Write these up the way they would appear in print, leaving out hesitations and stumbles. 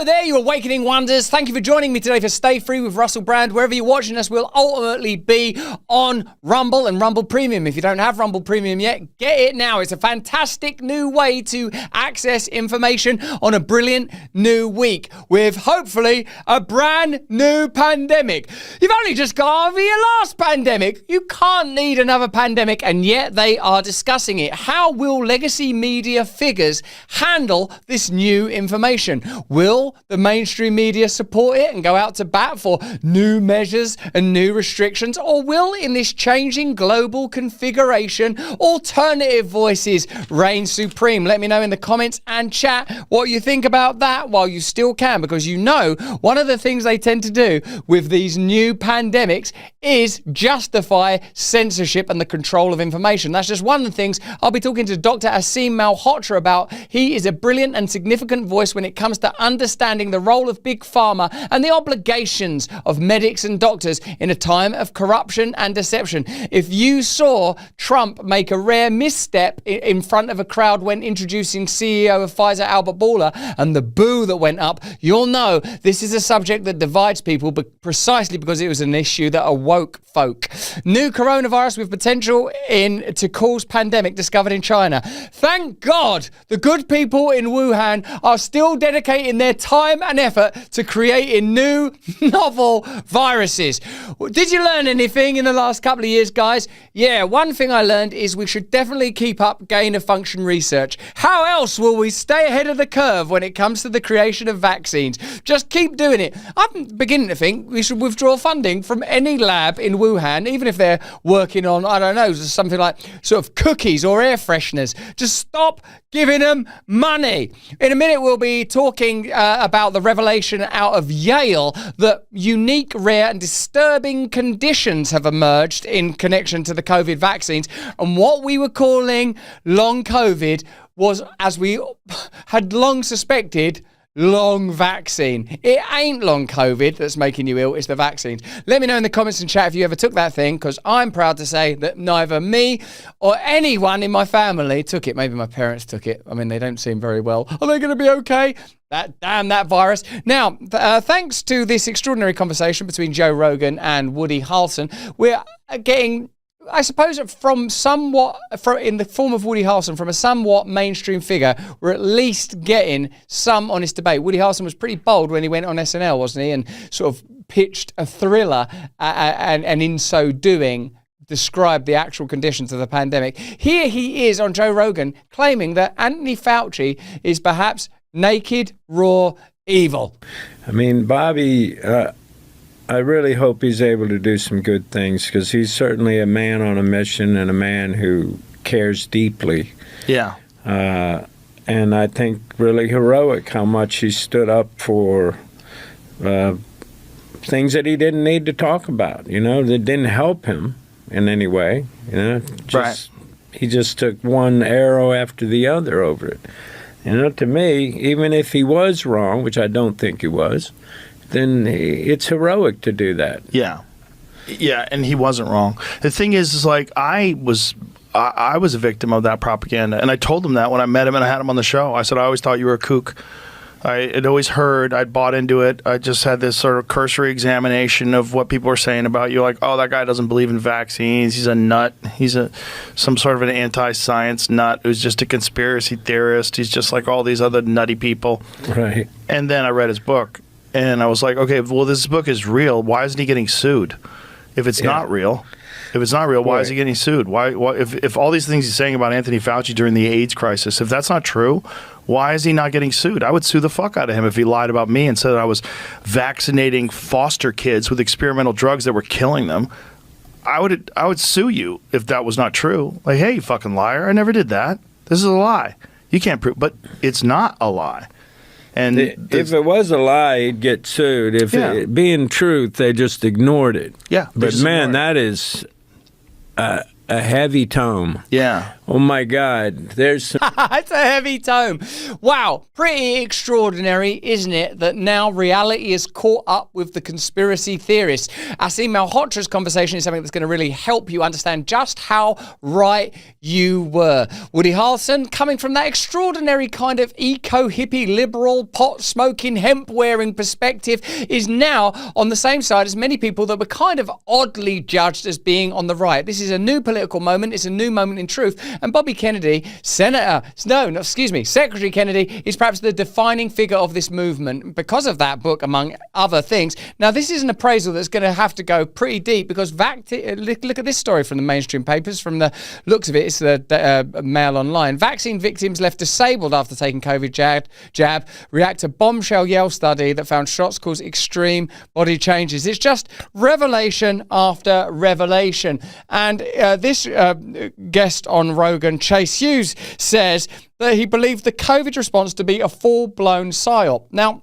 Hello there, you awakening wonders. Thank you for joining me today for Stay Free with Russell Brand. Wherever you're watching us, we'll ultimately be on Rumble and Rumble Premium. If you don't have Rumble Premium yet, get it now. It's a fantastic new way to access information on a brilliant new week with hopefully a brand new pandemic. You've only just got over your last pandemic. You can't need another pandemic, and yet they are discussing it. How will legacy media figures handle this new information? Will the mainstream media support it and go out to bat for new measures and new restrictions? Or will, in this changing global configuration, alternative voices reign supreme? Let me know in the comments and chat what you think about that while you still can, because you know one of the things they tend to do with these new pandemics is justify censorship and the control of information. That's just one of the things I'll be talking to Dr. Aseem Malhotra about. He is a brilliant and significant voice when it comes to understanding the role of Big Pharma and the obligations of medics and doctors in a time of corruption and deception. If you saw Trump make a rare misstep in front of a crowd when introducing CEO of Pfizer, Albert Bourla, and the boo that went up, you'll know this is a subject that divides people, but precisely because it was an issue that awoke folk. New coronavirus with potential to cause pandemic discovered in China. Thank God the good people in Wuhan are still dedicating their time and effort to creating new novel viruses. Did you learn anything in the last couple of years, guys? Yeah, one thing I learned is we should definitely keep up gain-of-function research. How else will we stay ahead of the curve when it comes to the creation of vaccines? Just keep doing it. I'm beginning to think we should withdraw funding from any lab in Wuhan, even if they're working on, I don't know, something like sort of cookies or air fresheners. Just stop giving them money. In a minute, we'll be talking about the revelation out of Yale that unique, rare and disturbing conditions have emerged in connection to the COVID vaccines. And what we were calling long COVID was, as we had long suspected, long vaccine. It ain't long COVID that's making you ill, it's the vaccines. Let me know in the comments and chat if you ever took that thing, because I'm proud to say that neither me or anyone in my family took it. Maybe my parents took it. I mean, they don't seem very well. Are they going to be okay? That virus. Now, thanks to this extraordinary conversation between Joe Rogan and Woody Harrelson, we're getting, I suppose, in the form of Woody Harrelson, from a somewhat mainstream figure, we're at least getting some honest debate. Woody Harrelson was pretty bold when he went on SNL, wasn't he? And sort of pitched a thriller and in so doing described the actual conditions of the pandemic. Here he is on Joe Rogan claiming that Anthony Fauci is perhaps naked, raw evil. I mean, Bobby, I really hope he's able to do some good things, because he's certainly a man on a mission and a man who cares deeply. Yeah. And I think really heroic how much he stood up for things that he didn't need to talk about, that didn't help him in any way. Right. He just took one arrow after the other over it. To me, even if he was wrong, which I don't think he was, then it's heroic to do that. Yeah, and he wasn't wrong. The thing is like I was a victim of that propaganda, and I told him that when I met him and I had him on the show. I said, I always thought you were a kook. I had always heard, I'd bought into it. I just had this sort of cursory examination of what people were saying about you, like, oh, that guy doesn't believe in vaccines. He's a nut. He's some sort of an anti-science nut who's just a conspiracy theorist. He's just like all these other nutty people. Right. And then I read his book. And I was like, okay, well, this book is real. Why isn't he getting sued? If it's not real, why is he getting sued? Why if all these things he's saying about Anthony Fauci during the AIDS crisis, if that's not true, why is he not getting sued? I would sue the fuck out of him if he lied about me and said I was vaccinating foster kids with experimental drugs that were killing them. I would sue you if that was not true. Like, hey, you fucking liar, I never did that. This is a lie. You can't prove, but it's not a lie. And if it was a lie, he'd get sued. If it being truth, they just ignored it. Yeah. But man, that is a heavy tome. Yeah. Oh my God, there's It's a heavy tome. Wow, pretty extraordinary, isn't it, that now reality is caught up with the conspiracy theorists. Aseem Malhotra's conversation is something that's going to really help you understand just how right you were. Woody Harrelson, coming from that extraordinary kind of eco-hippie, liberal, pot-smoking, hemp-wearing perspective, is now on the same side as many people that were kind of oddly judged as being on the right. This is a new political moment. It's a new moment in truth. And Bobby Kennedy, Secretary Kennedy, is perhaps the defining figure of this movement because of that book, among other things. Now, this is an appraisal that's going to have to go pretty deep because look at this story from the mainstream papers. From the looks of it, it's the Mail Online. Vaccine victims left disabled after taking COVID jab react to bombshell Yale study that found shots cause extreme body changes. It's just revelation after revelation. And this guest on Rogan, Chase Hughes, says that he believed the COVID response to be a full-blown psyop. Now,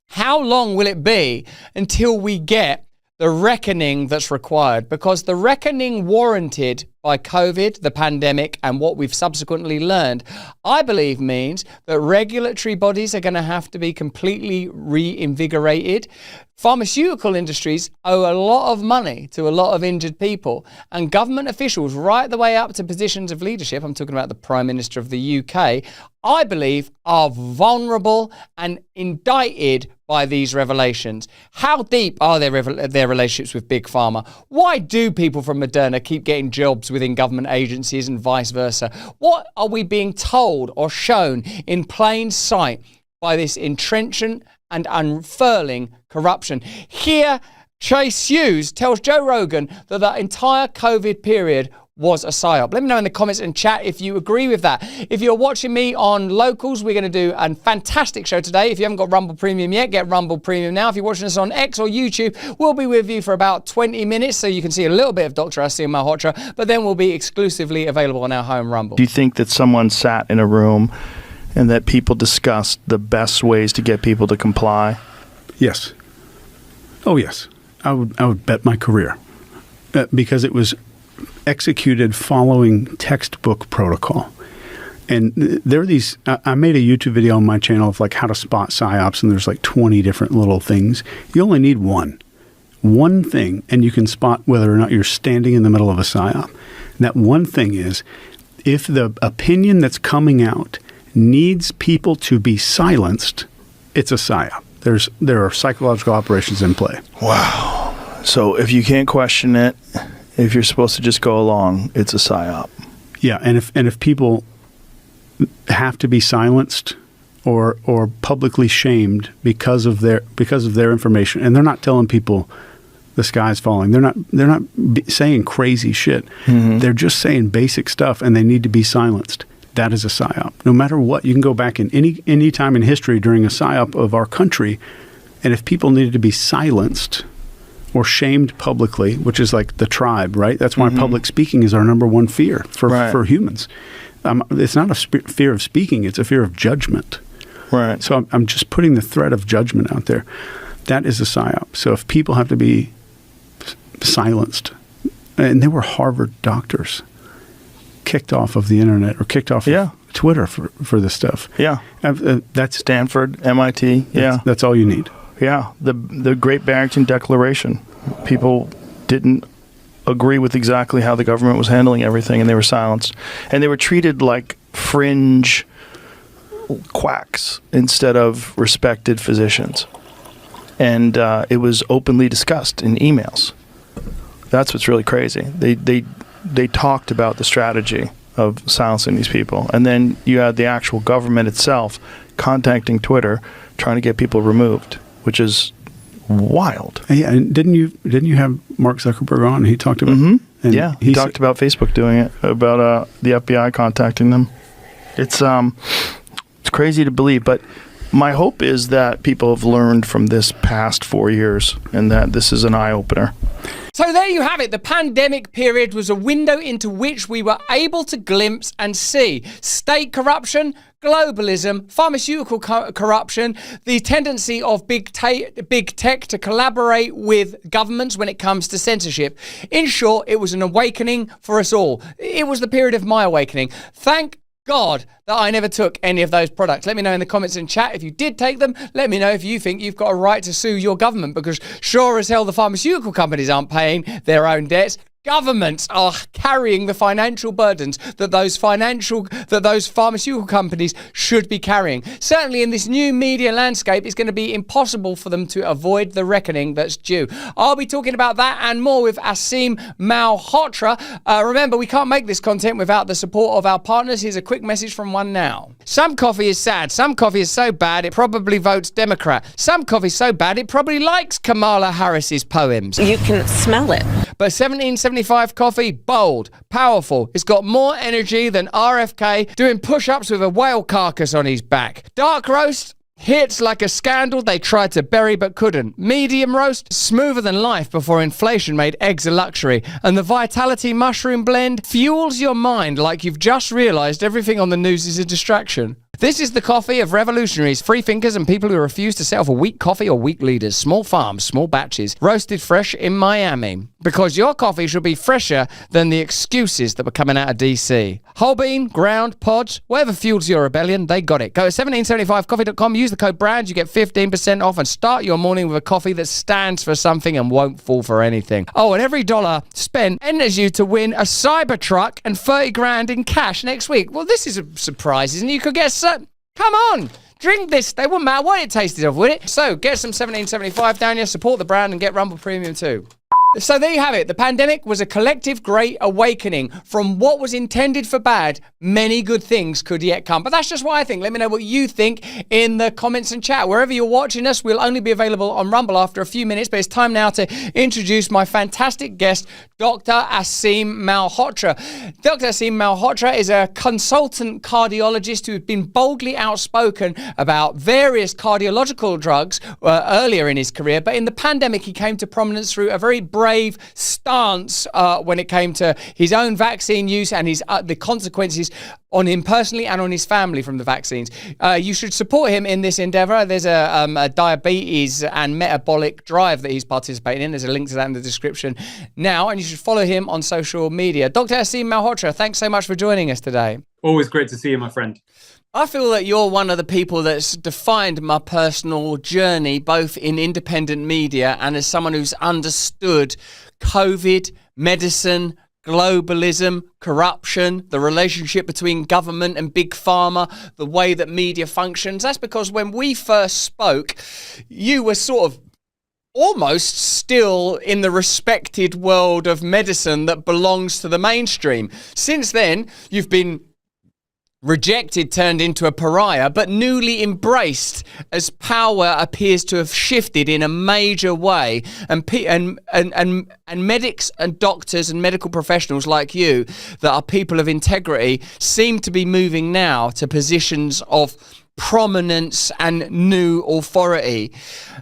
how long will it be until we get the reckoning that's required? Because the reckoning warranted by COVID, the pandemic, and what we've subsequently learned, I believe means that regulatory bodies are going to have to be completely reinvigorated. Pharmaceutical industries owe a lot of money to a lot of injured people, and government officials right the way up to positions of leadership, I'm talking about the Prime Minister of the UK, I believe are vulnerable and indicted by these revelations. How deep are their relationships with Big Pharma? Why do people from Moderna keep getting jobs within government agencies and vice versa? What are we being told or shown in plain sight by this entrenchment and unfurling corruption? Here, Chase Hughes tells Joe Rogan that the entire COVID period was a psyop. Let me know in the comments and chat if you agree with that. If you're watching me on Locals, we're going to do a fantastic show today. If you haven't got Rumble Premium yet, get Rumble Premium now. If you're watching us on X or YouTube, we'll be with you for about 20 minutes so you can see a little bit of Dr. Aseem Malhotra, but then we'll be exclusively available on our home Rumble. Do you think that someone sat in a room and that people discussed the best ways to get people to comply? Yes. Oh, yes. I would bet my career because it was executed following textbook protocol. And there are these, I made a YouTube video on my channel of like how to spot psyops, and there's like 20 different little things. You only need one thing, and you can spot whether or not you're standing in the middle of a psyop. And that one thing is, if the opinion that's coming out needs people to be silenced, it's a psyop. There are psychological operations in play. Wow. So if you can't question it, if you're supposed to just go along, it's a psyop. Yeah, and if people have to be silenced or publicly shamed because of their information, and they're not telling people the sky's falling. They're not saying crazy shit. Mm-hmm. They're just saying basic stuff, and they need to be silenced. That is a psyop. No matter what, you can go back in any time in history during a psyop of our country, and if people needed to be silenced or shamed publicly, which is like the tribe, right? That's why public speaking is our number one fear for humans. It's not a fear of speaking; it's a fear of judgment. Right. So I'm just putting the threat of judgment out there. That is a psyop. So if people have to be silenced, and there were Harvard doctors kicked off of the internet or kicked off of Twitter for this stuff. Yeah. That's Stanford, MIT. That's all you need. Yeah. The Great Barrington Declaration. People didn't agree with exactly how the government was handling everything, and they were silenced. And they were treated like fringe quacks instead of respected physicians. And it was openly discussed in emails. That's what's really crazy. They talked about the strategy of silencing these people, and then you had the actual government itself contacting Twitter, trying to get people removed, which is wild. Yeah, and didn't you have Mark Zuckerberg on? He talked about and he talked about Facebook doing it, about the FBI contacting them. It's crazy to believe, but my hope is that people have learned from this past 4 years and that this is an eye-opener. So there you have it. The pandemic period was a window into which we were able to glimpse and see state corruption, globalism, pharmaceutical corruption, the tendency of big tech to collaborate with governments when it comes to censorship. In short, it was an awakening for us all. It was the period of my awakening. Thank God that I never took any of those products. Let me know in the comments and chat if you did take them. Let me know if you think you've got a right to sue your government, because sure as hell the pharmaceutical companies aren't paying their own debts. Governments are carrying the financial burdens that those pharmaceutical companies should be carrying. Certainly in this new media landscape, it's going to be impossible for them to avoid the reckoning that's due. I'll be talking about that and more with Aseem Malhotra. Remember, we can't make this content without the support of our partners. Here's a quick message from one now. Some coffee is sad. Some coffee is so bad it probably votes Democrat. Some coffee is so bad it probably likes Kamala Harris's poems. You can smell it. But 1775 coffee, bold, powerful. It's got more energy than RFK doing push-ups with a whale carcass on his back. Dark roast hits like a scandal they tried to bury but couldn't. Medium roast, smoother than life before inflation made eggs a luxury. And the Vitality Mushroom Blend fuels your mind like you've just realised everything on the news is a distraction. This is the coffee of revolutionaries, free thinkers, and people who refuse to settle for weak coffee or weak leaders. Small farms, small batches, roasted fresh in Miami. Because your coffee should be fresher than the excuses that were coming out of DC. Whole bean, ground, pods, whatever fuels your rebellion, they got it. Go to 1775coffee.com, use the code BRAND, you get 15% off, and start your morning with a coffee that stands for something and won't fall for anything. Oh, and every dollar spent enters you to win a Cybertruck and 30 grand in cash next week. Well, this is a surprise, isn't it? You could get come on, drink this. They wouldn't matter what it tasted of, would it? So get some 1775 down here, support the brand, and get Rumble Premium too. So there you have it. The pandemic was a collective great awakening. From what was intended for bad, many good things could yet come. But that's just what I think. Let me know what you think in the comments and chat. Wherever you're watching us, we'll only be available on Rumble after a few minutes. But it's time now to introduce my fantastic guest, Dr. Aseem Malhotra. Dr. Aseem Malhotra is a consultant cardiologist who's been boldly outspoken about various cardiological drugs earlier in his career. But in the pandemic, he came to prominence through a very brave stance when it came to his own vaccine use and the consequences on him personally and on his family from the vaccines. You should support him in this endeavor. There's a diabetes and metabolic drive that he's participating in. There's a link to that in the description now, and you should follow him on social media. Dr. Aseem Malhotra, thanks so much for joining us today. Always great to see you, my friend. I feel that you're one of the people that's defined my personal journey, both in independent media and as someone who's understood COVID, medicine, globalism, corruption, the relationship between government and big pharma, the way that media functions. That's because when we first spoke, you were sort of almost still in the respected world of medicine that belongs to the mainstream. Since then, you've been rejected, turned into a pariah, but newly embraced as power appears to have shifted in a major way. And medics and doctors and medical professionals like you that are people of integrity seem to be moving now to positions of prominence and new authority.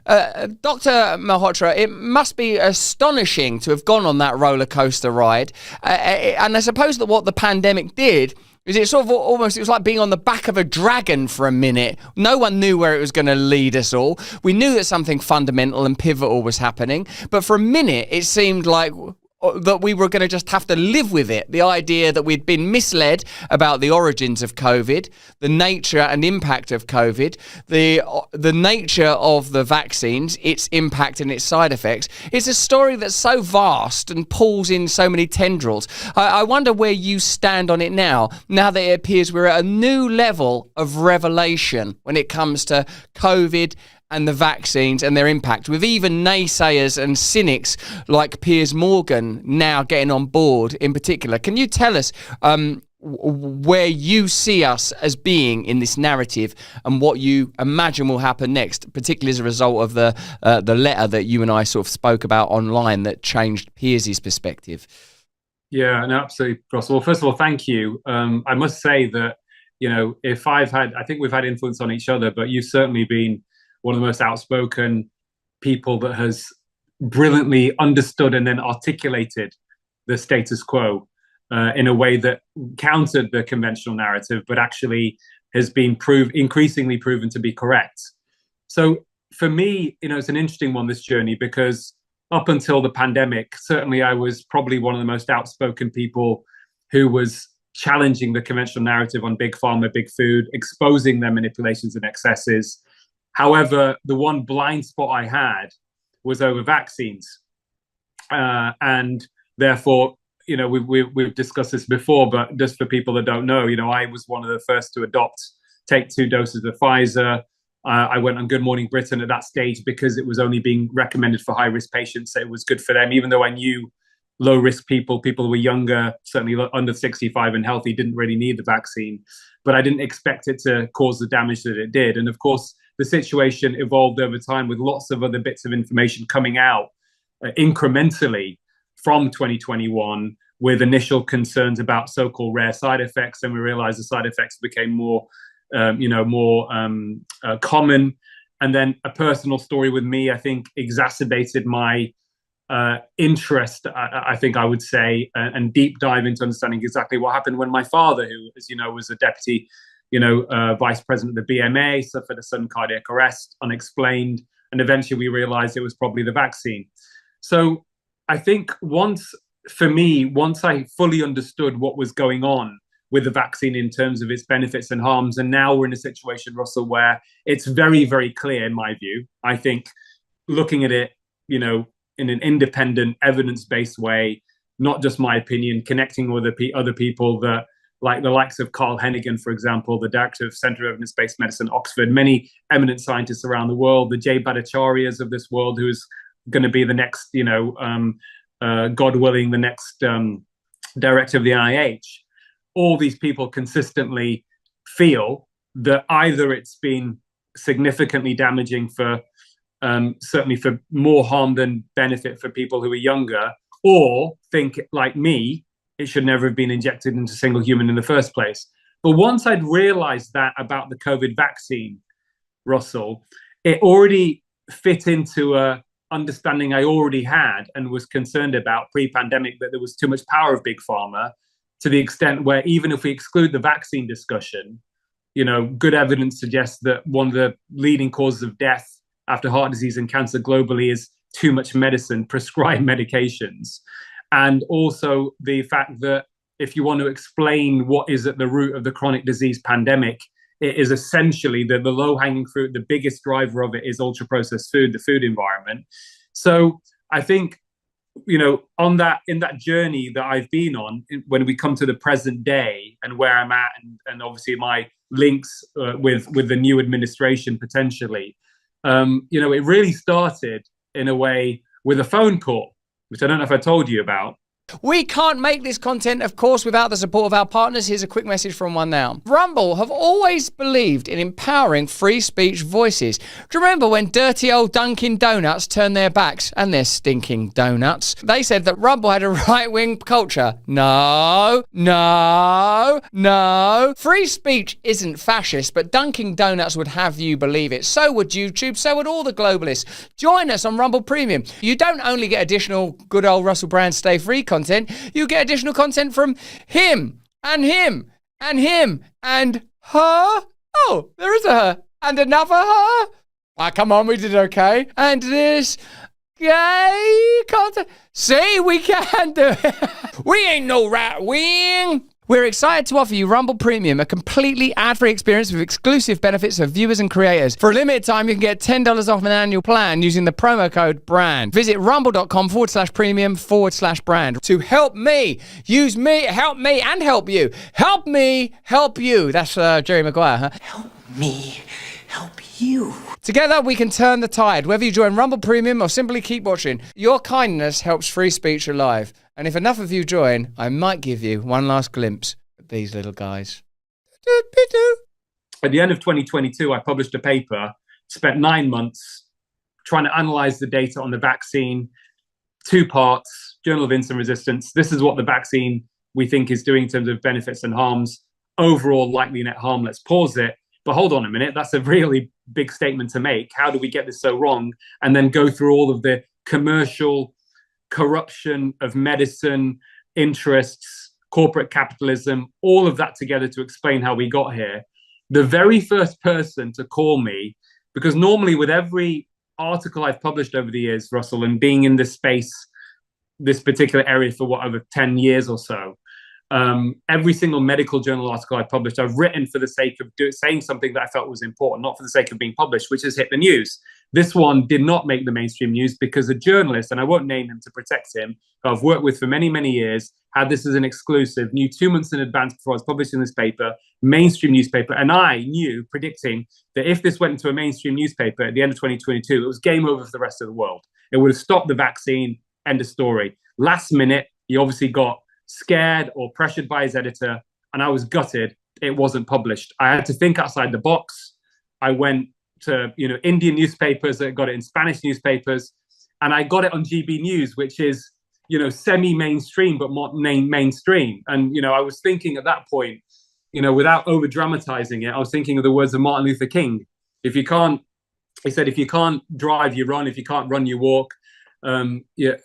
Dr. Malhotra, it must be astonishing to have gone on that roller coaster ride. And I suppose that what the pandemic did is it sort of almost, it was like being on the back of a dragon for a minute. No one knew where it was going to lead us all. We knew that something fundamental and pivotal was happening, but for a minute it seemed like that we were going to just have to live with it. The idea that we'd been misled about the origins of COVID, the nature and impact of COVID, the nature of the vaccines, its impact and its side effects. It's a story that's so vast and pulls in so many tendrils. I wonder where you stand on it now that it appears we're at a new level of revelation when it comes to COVID and the vaccines and their impact, with even naysayers and cynics like Piers Morgan now getting on board in particular. Can you tell us where you see us as being in this narrative and what you imagine will happen next, particularly as a result of the letter that you and I sort of spoke about online that changed Piers' perspective? Yeah, no, absolutely, Ross. Well, first of all, thank you. I must say that, you know, I think we've had influence on each other, but you've certainly been one of the most outspoken people that has brilliantly understood and then articulated the status quo in a way that countered the conventional narrative, but actually has been increasingly proven to be correct. So for me, it's an interesting one, this journey, because up until the pandemic, certainly I was probably one of the most outspoken people who was challenging the conventional narrative on big pharma, big food, exposing their manipulations and excesses. However, the one blind spot I had was over vaccines. And therefore, we've discussed this before, but just for people that don't know, I was one of the first to take 2 doses of Pfizer. I went on Good Morning Britain at that stage because it was only being recommended for high-risk patients. So it was good for them, even though I knew low-risk people who were younger, certainly under 65 and healthy, didn't really need the vaccine. But I didn't expect it to cause the damage that it did. And of course, the situation evolved over time with lots of other bits of information coming out incrementally from 2021, with initial concerns about so-called rare side effects. And we realized the side effects became more common. And then a personal story with me, I think, exacerbated my interest, I think I would say, and deep dive into understanding exactly what happened when my father, who, as you know, was a deputy, vice president of the BMA, suffered a sudden cardiac arrest, unexplained. And eventually we realized it was probably the vaccine. So I think once I fully understood what was going on with the vaccine in terms of its benefits and harms, and now we're in a situation, Russell, where it's very, very clear, in my view, I think, looking at it, in an independent, evidence-based way, not just my opinion, connecting with other people that, like the likes of Carl Hennigan, for example, the director of Centre of Evidence-Based Medicine, Oxford, many eminent scientists around the world, the Jay Bhattacharyas of this world, who's going to be the next, God willing, the next director of the NIH. All these people consistently feel that either it's been significantly damaging for, certainly for more harm than benefit for people who are younger, or think, like me, it should never have been injected into a single human in the first place. But once I'd realized that about the COVID vaccine, Russell, it already fit into a understanding I already had and was concerned about pre-pandemic, that there was too much power of big pharma, to the extent where even if we exclude the vaccine discussion, good evidence suggests that one of the leading causes of death after heart disease and cancer globally is too much medicine, prescribed medications. And also the fact that if you want to explain what is at the root of the chronic disease pandemic, it is essentially the low-hanging fruit. The biggest driver of it is ultra-processed food, the food environment. So I think, in that journey that I've been on, when we come to the present day and where I'm at, and obviously my links with the new administration potentially, it really started in a way with a phone call, which I don't know if I told you about. We can't make this content, of course, without the support of our partners. Here's a quick message from one now. Rumble have always believed in empowering free speech voices. Do you remember when dirty old Dunkin' Donuts turned their backs, and their stinking donuts? They said that Rumble had a right-wing culture. No. Free speech isn't fascist, but Dunkin' Donuts would have you believe it. So would YouTube, so would all the globalists. Join us on Rumble Premium. You don't only get additional good old Russell Brand Stay Free content, you get additional content from him and him and him and her. Oh, there is a her and another her. Come on, we did okay. And this gay content. See, we can do it. We ain't no right wing. We're excited to offer you Rumble Premium, a completely ad-free experience with exclusive benefits for viewers and creators. For a limited time, you can get $10 off an annual plan using the promo code BRAND. Visit rumble.com/premium/brand to help me, use me, help me, and help you. Help me, help you. That's Jerry Maguire, huh? Help me, help you. Together, we can turn the tide. Whether you join Rumble Premium or simply keep watching, your kindness helps free speech alive. And if enough of you join, I might give you one last glimpse at these little guys. At the end of 2022, I published a paper, spent 9 months trying to analyze the data on the vaccine, 2 parts, Journal of Insulin Resistance. This is what the vaccine we think is doing in terms of benefits and harms. Overall likely net harm, let's pause it. But hold on a minute, that's a really big statement to make. How do we get this so wrong? And then go through all of the commercial corruption of medicine, interests, corporate capitalism, all of that together to explain how we got here. The very first person to call me, because normally with every article I've published over the years, Russell, and being in this space, this particular area for over 10 years or so, every single medical journal article I published, I've written for the sake of saying something that I felt was important, not for the sake of being published, which has hit the news. This one did not make the mainstream news because a journalist, and I won't name him to protect him, who I've worked with for many, many years, had this as an exclusive, knew 2 months in advance before I was publishing this paper, mainstream newspaper, and I knew, predicting, that if this went into a mainstream newspaper at the end of 2022, it was game over for the rest of the world. It would have stopped the vaccine, end of story. Last minute, he obviously got scared or pressured by his editor, and I was gutted it wasn't published. I had to think outside the box. I went to Indian newspapers that got it in Spanish newspapers, and I got it on GB News, which is semi-mainstream but not mainstream. And I was thinking at that point, without over dramatizing it, I was thinking of the words of Martin Luther King. He said, if you can't drive, you run. If you can't run, you walk. If you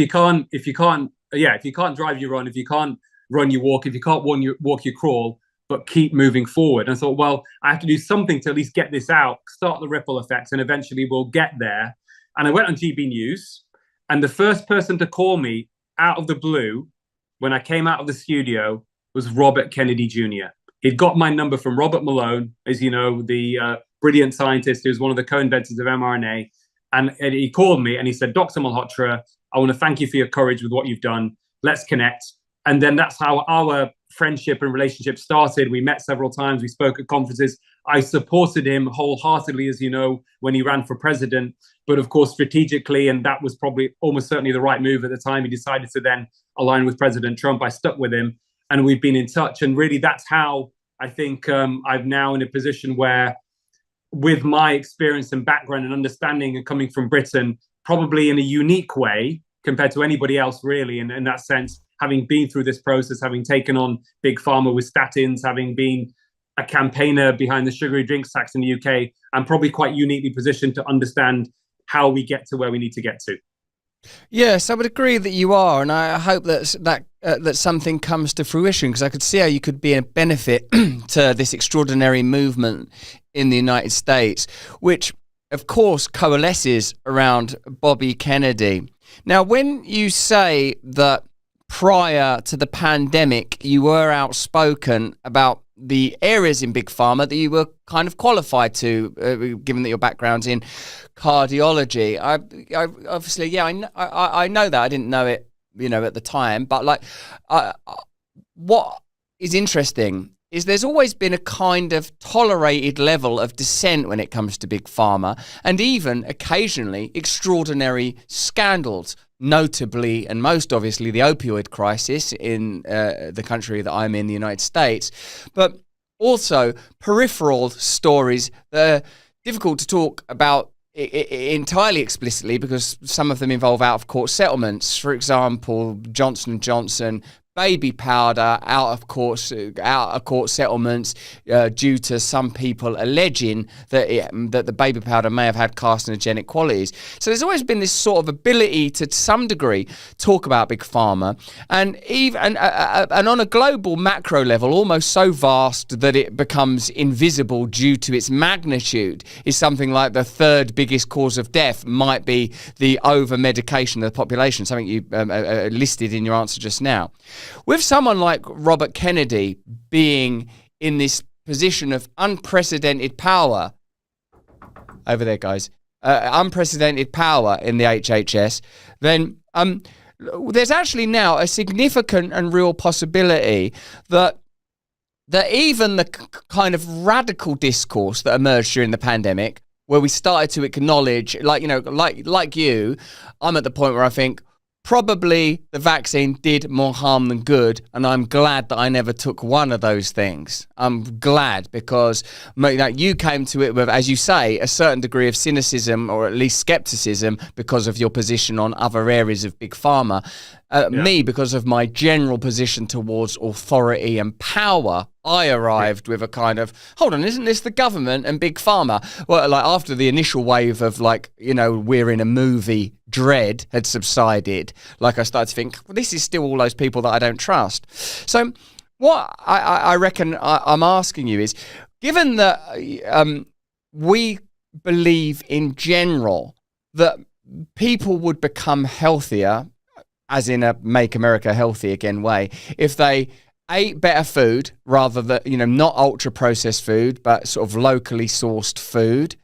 can't drive, you run. If you can't run, you walk. If you can't walk, you crawl. But keep moving forward. And I thought, well, I have to do something to at least get this out, start the ripple effects, and eventually we'll get there. And I went on GB News, and the first person to call me out of the blue when I came out of the studio was Robert Kennedy Jr. He'd got my number from Robert Malone, as you know, the brilliant scientist who's one of the co-inventors of mRNA. And he called me and he said, Dr. Malhotra, I want to thank you for your courage with what you've done. Let's connect. And then that's how our friendship and relationship started. We met several times. We spoke at conferences. I supported him wholeheartedly, as you know, when he ran for president. But of course, strategically, and that was probably almost certainly the right move at the time, he decided to then align with President Trump. I stuck with him and we've been in touch. And really, that's how I think I'm now in a position where, with my experience and background and understanding and coming from Britain, probably in a unique way compared to anybody else, really, in that sense, having been through this process, having taken on Big Pharma with statins, having been a campaigner behind the sugary drinks tax in the UK, I'm probably quite uniquely positioned to understand how we get to where we need to get to. Yes, I would agree that you are, and I hope that something comes to fruition, because I could see how you could be a benefit to this extraordinary movement in the United States, which, of course, coalesces around Bobby Kennedy. Now, when you say that prior to the pandemic, you were outspoken about the areas in Big Pharma that you were kind of qualified to, given that your background's in cardiology. I obviously, I know that. I didn't know it, at the time. But what is interesting is there's always been a kind of tolerated level of dissent when it comes to Big Pharma, and even occasionally extraordinary scandals, notably and most obviously the opioid crisis in the country that I'm in, the United States, but also peripheral stories that are difficult to talk about entirely explicitly because some of them involve out-of-court settlements. For example, Johnson & Johnson baby powder out-of-court settlements due to some people alleging that the baby powder may have had carcinogenic qualities. So there's always been this sort of ability to some degree talk about Big Pharma, and even and on a global macro level, almost so vast that it becomes invisible due to its magnitude, is something like the third biggest cause of death might be the over-medication of the population, something you listed in your answer just now. With someone like Robert Kennedy being in this position of unprecedented power, over there, guys, unprecedented power in the HHS, then there's actually now a significant and real possibility that even the kind of radical discourse that emerged during the pandemic, where we started to acknowledge, like you, I'm at the point where I think, probably the vaccine did more harm than good, and I'm glad that I never took one of those things. I'm glad, because you came to it with, as you say, a certain degree of cynicism or at least skepticism because of your position on other areas of Big Pharma. Me, because of my general position towards authority and power I arrived with a kind of, hold on, isn't this the government and Big Pharma? Well, like after the initial wave of like, you know, we're in a movie dread had subsided, like I started to think, well, this is still all those people that I don't trust. So what I reckon I'm asking you is, given that we believe in general that people would become healthier, as in a make America healthy again way, if they ate better food rather than, you know, not ultra processed food, but sort of locally sourced food,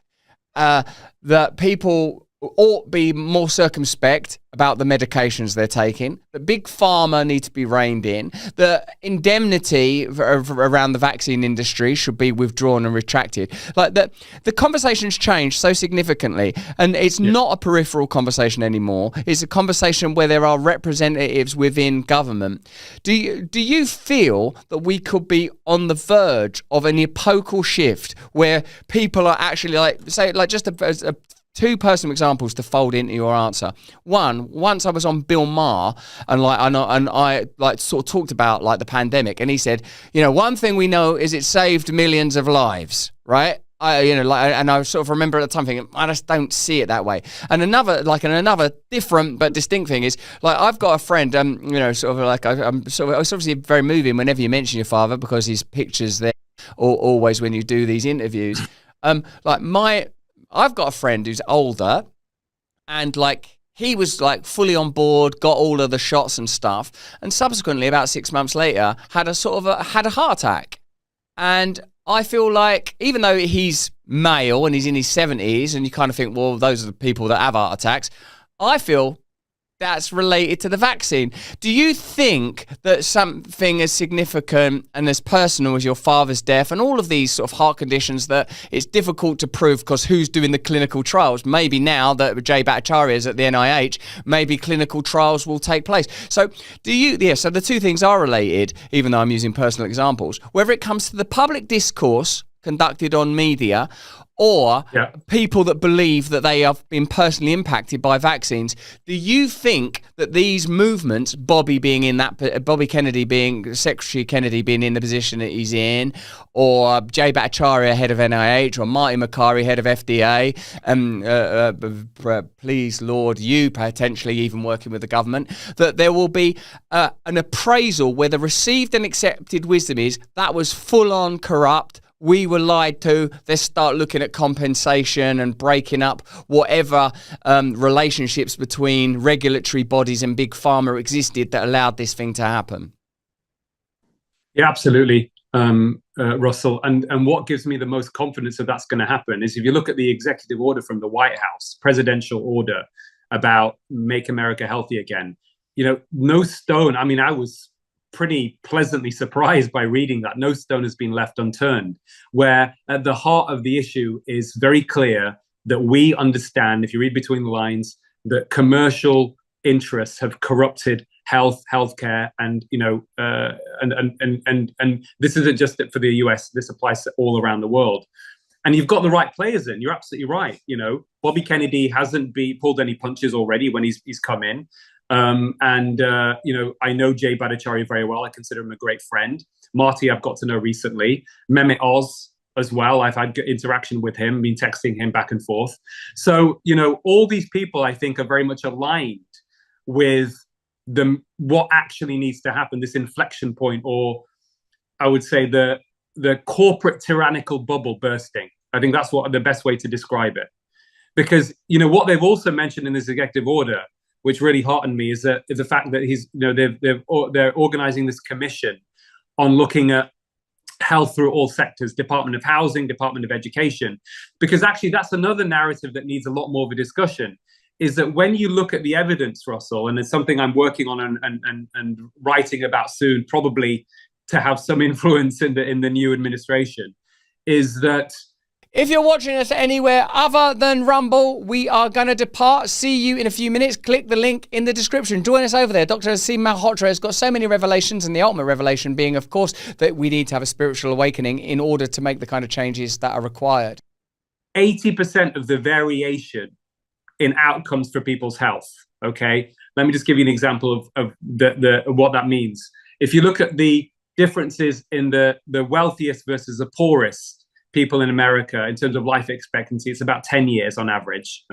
that people ought be more circumspect about the medications they're taking, that Big Pharma need to be reined in, the indemnity around the vaccine industry should be withdrawn and retracted. Like the conversation's changed so significantly, and it's not a peripheral conversation anymore. It's a conversation where there are representatives within government. Do you feel that we could be on the verge of an epochal shift where people are actually just a two personal examples to fold into your answer. One, once I was on Bill Maher and I sort of talked about like the pandemic, and he said, you know, one thing we know is it saved millions of lives, right? And I sort of remember at the time thinking, I just don't see it that way. And another different but distinct thing is, like, I've got a friend, I'm it's obviously very moving whenever you mention your father because his picture's there always when you do these interviews. I've got a friend who's older, and like he was like fully on board, got all of the shots and stuff, and subsequently about 6 months later had a heart attack. And I feel like, even though he's male and he's in his 70s, and you kind of think, well, those are the people that have heart attacks, I feel that's related to the vaccine. Do you think that something as significant and as personal as your father's death and all of these sort of heart conditions that it's difficult to prove because who's doing the clinical trials? Maybe now that Jay Bhattacharya is at the NIH, maybe clinical trials will take place. So so the two things are related, even though I'm using personal examples. Whether it comes to the public discourse conducted on media or people that believe that they have been personally impacted by vaccines, do you think that these movements, Bobby Kennedy being, Secretary Kennedy being in the position that he's in, or Jay Bhattacharya, head of NIH, or Marty Makary, head of FDA, please, Lord, you potentially even working with the government, that there will be an appraisal where the received and accepted wisdom is that was full on corrupt, we were lied to, let's start looking at compensation and breaking up whatever relationships between regulatory bodies and Big Pharma existed that allowed this thing to happen? Yeah, absolutely, Russell. And what gives me the most confidence that that's going to happen is if you look at the executive order from the White House, presidential order about Make America Healthy Again, you know, no stone, I mean, I was pretty pleasantly surprised by reading that no stone has been left unturned, where at the heart of the issue is very clear that we understand, if you read between the lines, that commercial interests have corrupted healthcare, and you know, and this isn't just for the US. This applies to all around the world. And you've got the right players in. You're absolutely right. You know, Bobby Kennedy hasn't pulled any punches already when he's come in. You know, I know Jay Bhattacharya very well. I consider him a great friend. Marty, I've got to know recently. Mehmet Oz as well. I've had good interaction with him, been texting him back and forth. So, you know, all these people I think are very much aligned with what actually needs to happen, this inflection point, or I would say the corporate tyrannical bubble bursting. I think that's what the best way to describe it. Because, you know, what they've also mentioned in this executive order, which really heartened me, is the fact that they're organizing this commission on looking at health through all sectors, Department of Housing, Department of Education, because actually that's another narrative that needs a lot more of a discussion, is that when you look at the evidence, Russell, and it's something I'm working on and writing about soon, probably to have some influence in the new administration, is that if you're watching us anywhere other than Rumble, we are going to depart. See you in a few minutes. Click the link in the description. Join us over there. Dr. Aseem Malhotra has got so many revelations, and the ultimate revelation being, of course, that we need to have a spiritual awakening in order to make the kind of changes that are required. 80% of the variation in outcomes for people's health, okay? Let me just give you an example of what that means. If you look at the differences in the wealthiest versus the poorest people in America in terms of life expectancy. It's about 10 years on average.